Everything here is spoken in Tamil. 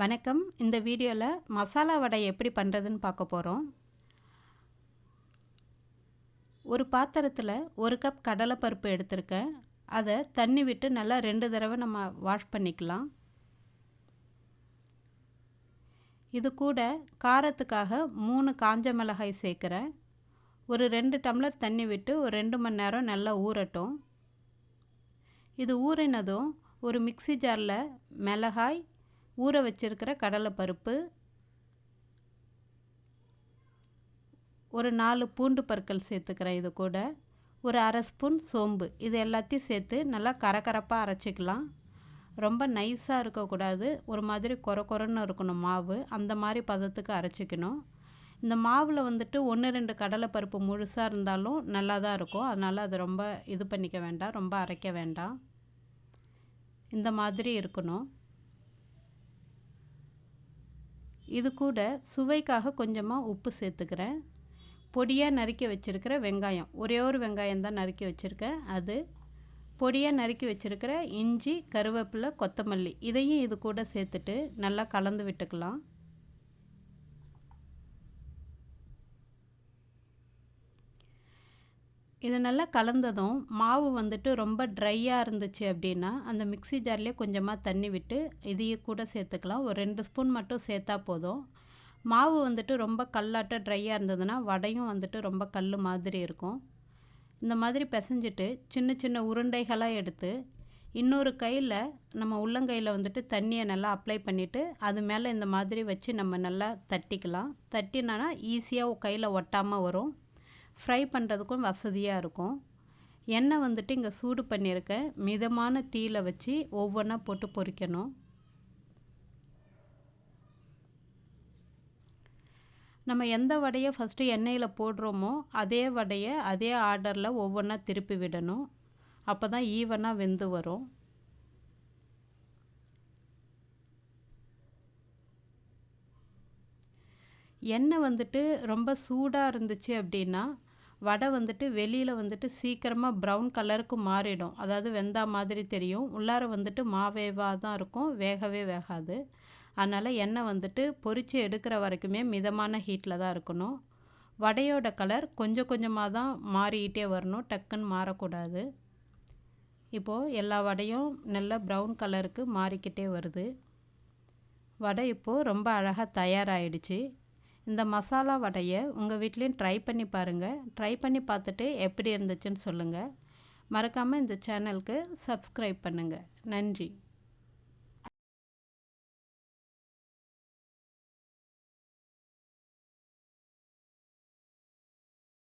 வணக்கம். இந்த வீடியோவில் மசாலா வடை எப்படி பண்ணுறதுன்னு பார்க்க போகிறோம். ஒரு பாத்திரத்தில் 1 கப் கடலைப்பருப்பு எடுத்திருக்கேன். அதை தண்ணி விட்டு நல்லா 2 தடவை நம்ம வாஷ் பண்ணிக்கலாம். இது கூட காரத்துக்காக 3 காஞ்ச மிளகாய் சேர்க்குறேன். ஒரு 2 டம்ளர் தண்ணி விட்டு ஒரு 2 மணி நேரம் நல்லா ஊறட்டும். இது ஊறினதும் ஒரு மிக்ஸி ஜாரில் மிளகாய், ஊற வச்சிருக்கிற கடலைப்பருப்பு, ஒரு 4 பூண்டு பற்கள் சேர்த்துக்கிறேன். இது கூட ஒரு அரை ஸ்பூன் சோம்பு, இது எல்லாத்தையும் சேர்த்து நல்லா கரகரப்பாக அரைச்சிக்கலாம். ரொம்ப நைஸாக இருக்கக்கூடாது, ஒரு மாதிரி கொரன்னு இருக்கணும் மாவு. அந்த மாதிரி பதத்துக்கு அரைச்சிக்கணும். இந்த மாவில் வந்துட்டு 1-2 கடலைப்பருப்பு முழுசாக இருந்தாலும் நல்லா தான் இருக்கும். அதனால் அது ரொம்ப இது பண்ணிக்க வேண்டாம், ரொம்ப அரைக்க வேண்டாம். இந்த மாதிரி இருக்கணும். இது கூட சுவைக்காக கொஞ்சமாக உப்பு சேர்த்துக்கிறேன். பொடியாக நறுக்கி வச்சுருக்கிற வெங்காயம், ஒரே ஒரு வெங்காயம் தான் நறுக்கி வச்சுருக்கேன். அது பொடியாக நறுக்கி வச்சுருக்கிற இஞ்சி, கருவேப்பிலை, கொத்தமல்லி, இதையும் இது கூட சேர்த்துட்டு நல்லா கலந்து விட்டுக்கலாம். இது நல்லா கலந்ததும் மாவு வந்துட்டு ரொம்ப ட்ரையாக இருந்துச்சு அப்படின்னா அந்த மிக்ஸி ஜார்லேயே கொஞ்சமாக தண்ணி விட்டு இதையும் கூட சேர்த்துக்கலாம். ஒரு 2 ஸ்பூன் மட்டும் சேர்த்தா போதும். மாவு வந்துட்டு ரொம்ப கல்லாட்ட ட்ரையாக இருந்ததுன்னா வடையும் வந்துட்டு ரொம்ப கல் மாதிரி இருக்கும். இந்த மாதிரி பிசைஞ்சிட்டு சின்ன சின்ன உருண்டைகளாக எடுத்து இன்னொரு கையில் நம்ம உள்ளங்கையில் வந்துட்டு தண்ணியை நல்லா அப்ளை பண்ணிவிட்டு அது மேலே இந்த மாதிரி வச்சு நம்ம நல்லா தட்டிக்கலாம். தட்டினா ஈஸியாக கையில் ஒட்டாமல் வரும். ஃப்ரை பண்ணுறதுக்கும் வசதியாக இருக்கும். எண்ணெய் வந்துட்டு இங்கே சூடு பண்ணியிருக்கேன். மிதமான தீயில வச்சு ஒவ்வொன்றா போட்டு பொரிக்கணும். நம்ம எந்த வடையை ஃபஸ்ட்டு எண்ணெயில் போடுறோமோ அதே வடையை அதே ஆர்டரில் ஒவ்வொன்றா திருப்பி விடணும். அப்போ தான் ஈவனாக வெந்து வரும். எண்ணெய் வந்துட்டு ரொம்ப சூடாக இருந்துச்சு அப்படின்னா வடை வந்துட்டு வெளியில் வந்துட்டு சீக்கிரமாக ப்ரௌன் கலருக்கு மாறிடும். அதாவது வெந்தா மாதிரி தெரியும். உள்ளார வந்துட்டு மாவேவாக தான் இருக்கும், வேகவே வேகாது. அதனால் எண்ணெய் வந்துட்டு பொரித்து எடுக்கிற வரைக்குமே மிதமான ஹீட்டில் தான் இருக்கணும். வடையோட கலர் கொஞ்சம் கொஞ்சமாக தான் மாறிக்கிட்டே வரணும், டக்குன்னு மாறக்கூடாது. இப்போது எல்லா வடையும் நல்ல ப்ரௌன் கலருக்கு மாறிக்கிட்டே வருது. வடை இப்போது ரொம்ப அழகாக தயாராகிடுச்சு. இந்த மசாலா வடையை உங்கள் வீட்லேயும் ட்ரை பண்ணி பாருங்கள். ட்ரை பண்ணி பார்த்துட்டு எப்படி இருந்துச்சுன்னு சொல்லுங்கள். மறக்காமல் இந்த சேனலுக்கு சப்ஸ்கிரைப் பண்ணுங்கள். நன்றி.